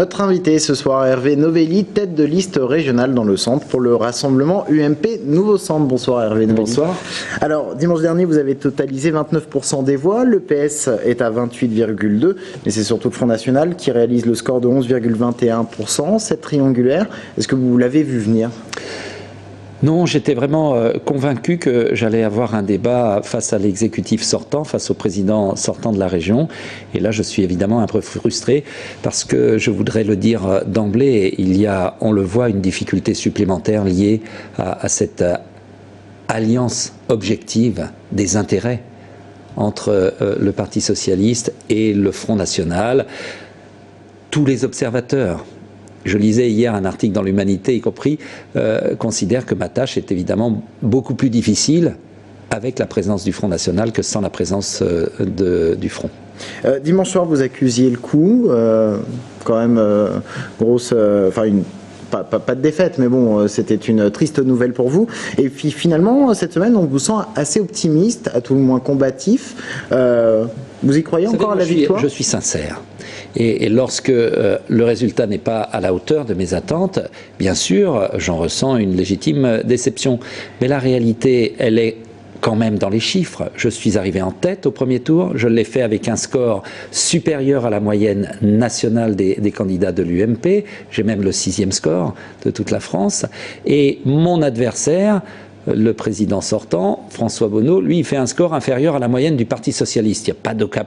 Notre invité ce soir, Hervé Novelli, tête de liste régionale dans le centre pour le rassemblement UMP Nouveau Centre. Bonsoir Hervé Novelli. Bonsoir. Alors, dimanche dernier, vous avez totalisé 29% des voix. Le PS est à 28,2%, mais c'est surtout le Front National qui réalise le score de 11,21%. Cette triangulaire, est-ce que vous l'avez vu venir ? Non, j'étais vraiment convaincu que j'allais avoir un débat face à l'exécutif sortant, face au président sortant de la région. Et là, je suis évidemment un peu frustré parce que je voudrais le dire d'emblée, il y a, on le voit, une difficulté supplémentaire liée à cette alliance objective des intérêts entre le Parti socialiste et le Front National. Tous les observateurs, je lisais hier un article dans l'Humanité, y compris, considère que ma tâche est évidemment beaucoup plus difficile avec la présence du Front National que sans la présence du Front. Dimanche soir, vous accusiez le coup, quand même grosse, pas de défaite, mais bon, c'était une triste nouvelle pour vous. Et puis finalement, cette semaine, on vous sent assez optimiste, à tout le moins combatif. Vous y croyez encore à la victoire ? Je suis sincère. Et lorsque le résultat n'est pas à la hauteur de mes attentes, bien sûr, j'en ressens une légitime déception. Mais la réalité, elle est quand même dans les chiffres. Je suis arrivé en tête au premier tour. Je l'ai fait avec un score supérieur à la moyenne nationale des candidats de l'UMP. J'ai même le 6e score de toute la France. Et mon adversaire, le président sortant, François Bonneau, lui, il fait un score inférieur à la moyenne du Parti socialiste. Il n'y a pas de quoi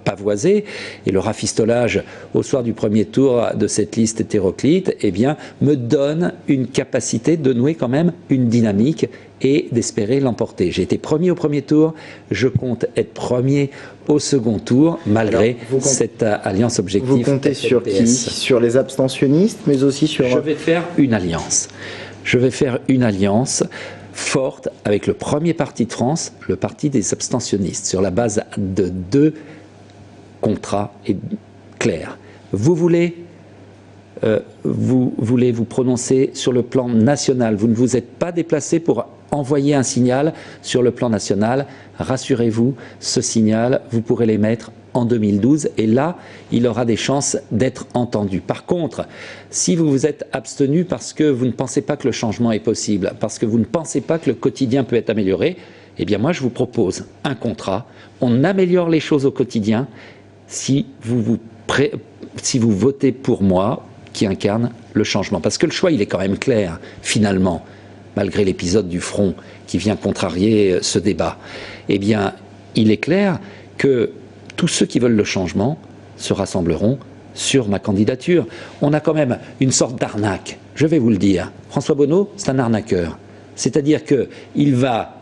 pavoiser, et le rafistolage au soir du premier tour de cette liste hétéroclite, eh bien, me donne une capacité de nouer quand même une dynamique et d'espérer l'emporter. J'ai été premier au premier tour, je compte être premier au second tour, malgré cette alliance objective. Vous comptez sur qui ? Sur les abstentionnistes, mais aussi sur... Je vais faire une alliance. Je vais faire une alliance forte avec le premier parti de France, le parti des abstentionnistes, sur la base de 2 contrats clairs. Vous voulez vous prononcer sur le plan national. Vous ne vous êtes pas déplacé pour envoyer un signal sur le plan national. Rassurez-vous, ce signal, vous pourrez l'émettre en 2012 et là, il aura des chances d'être entendu. Par contre, si vous vous êtes abstenu parce que vous ne pensez pas que le changement est possible, parce que vous ne pensez pas que le quotidien peut être amélioré, eh bien moi je vous propose un contrat. On améliore les choses au quotidien si vous votez pour moi qui incarne le changement. Parce que le choix, il est quand même clair, finalement, malgré l'épisode du Front qui vient contrarier ce débat. Eh bien, il est clair que tous ceux qui veulent le changement se rassembleront sur ma candidature. On a quand même une sorte d'arnaque, je vais vous le dire. François Bonneau, c'est un arnaqueur. C'est-à-dire qu'il va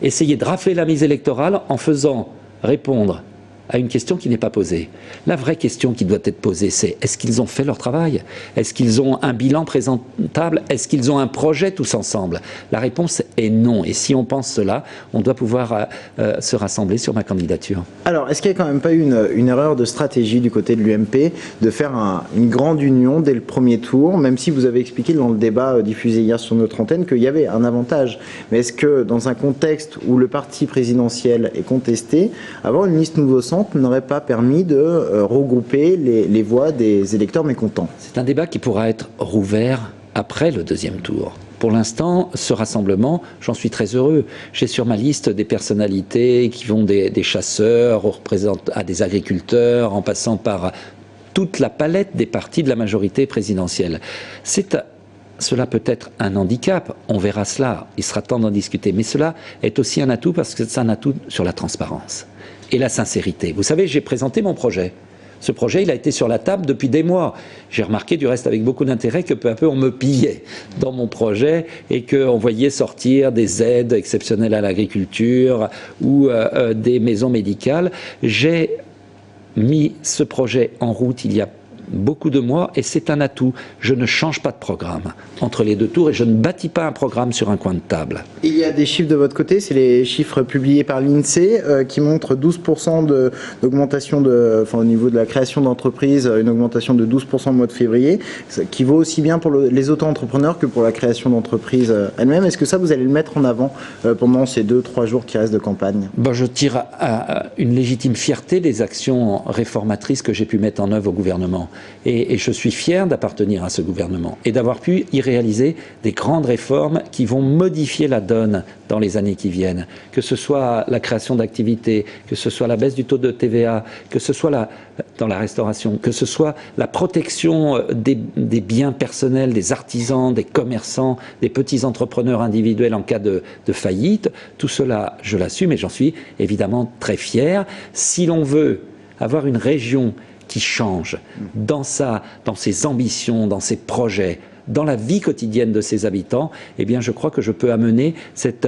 essayer de rafler la mise électorale en faisant répondre à une question qui n'est pas posée. La vraie question qui doit être posée, c'est est-ce qu'ils ont fait leur travail? Est-ce qu'ils ont un bilan présentable? Est-ce qu'ils ont un projet tous ensemble? La réponse est non. Et si on pense cela, on doit pouvoir se rassembler sur ma candidature. Alors, est-ce qu'il n'y a quand même pas eu une erreur de stratégie du côté de l'UMP de faire une grande union dès le premier tour, même si vous avez expliqué dans le débat diffusé hier sur notre antenne qu'il y avait un avantage. Mais est-ce que dans un contexte où le parti présidentiel est contesté, avoir une liste Nouveau Centre n'aurait pas permis de regrouper les voix des électeurs mécontents? C'est un débat qui pourra être rouvert après le 2e tour. Pour l'instant, ce rassemblement, j'en suis très heureux. J'ai sur ma liste des personnalités qui vont des chasseurs à des agriculteurs, en passant par toute la palette des partis de la majorité présidentielle. Cela peut être un handicap, on verra cela, il sera temps d'en discuter. Mais cela est aussi un atout parce que c'est un atout sur la transparence et la sincérité. Vous savez, j'ai présenté mon projet. Ce projet, il a été sur la table depuis des mois. J'ai remarqué du reste avec beaucoup d'intérêt que peu à peu on me pillait dans mon projet et qu'on voyait sortir des aides exceptionnelles à l'agriculture ou des maisons médicales. J'ai mis ce projet en route il y a beaucoup de mois et c'est un atout. Je ne change pas de programme entre les 2 tours et je ne bâtis pas un programme sur un coin de table. Il y a des chiffres de votre côté, c'est les chiffres publiés par l'INSEE qui montrent 12% d'augmentation au niveau de la création d'entreprises, une augmentation de 12% au mois de février, qui vaut aussi bien pour les auto-entrepreneurs que pour la création d'entreprises elles-mêmes. Est-ce que ça, vous allez le mettre en avant pendant ces 2-3 jours qui restent de campagne? Je tire à une légitime fierté des actions réformatrices que j'ai pu mettre en œuvre au gouvernement. Et je suis fier d'appartenir à ce gouvernement et d'avoir pu y réaliser des grandes réformes qui vont modifier la donne dans les années qui viennent. Que ce soit la création d'activités, que ce soit la baisse du taux de TVA, que ce soit dans la restauration, que ce soit la protection des biens personnels, des artisans, des commerçants, des petits entrepreneurs individuels en cas de faillite. Tout cela, je l'assume et j'en suis évidemment très fier. Si l'on veut avoir une région qui change dans ses ambitions, dans ses projets, dans la vie quotidienne de ses habitants, eh bien je crois que je peux amener cette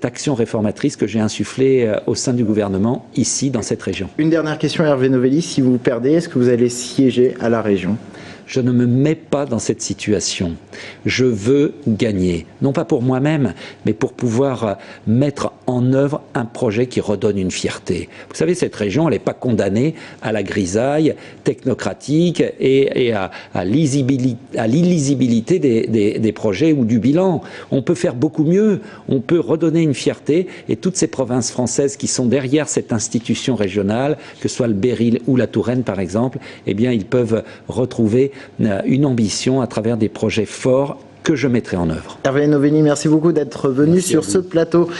action réformatrice que j'ai insufflée au sein du gouvernement, ici, dans cette région. Une dernière question, Hervé Novelli. Si vous perdez, est-ce que vous allez siéger à la région ? Je ne me mets pas dans cette situation. Je veux gagner, non pas pour moi-même, mais pour pouvoir mettre en œuvre un projet qui redonne une fierté. Vous savez, cette région, elle n'est pas condamnée à la grisaille technocratique et à l'illisibilité des projets ou du bilan. On peut faire beaucoup mieux, on peut redonner une fierté, et toutes ces provinces françaises qui sont derrière cette institution régionale, que ce soit le Berry ou la Touraine par exemple, eh bien ils peuvent retrouver une ambition à travers des projets forts que je mettrai en œuvre. Hervé Novelli, merci beaucoup d'être venu sur ce plateau.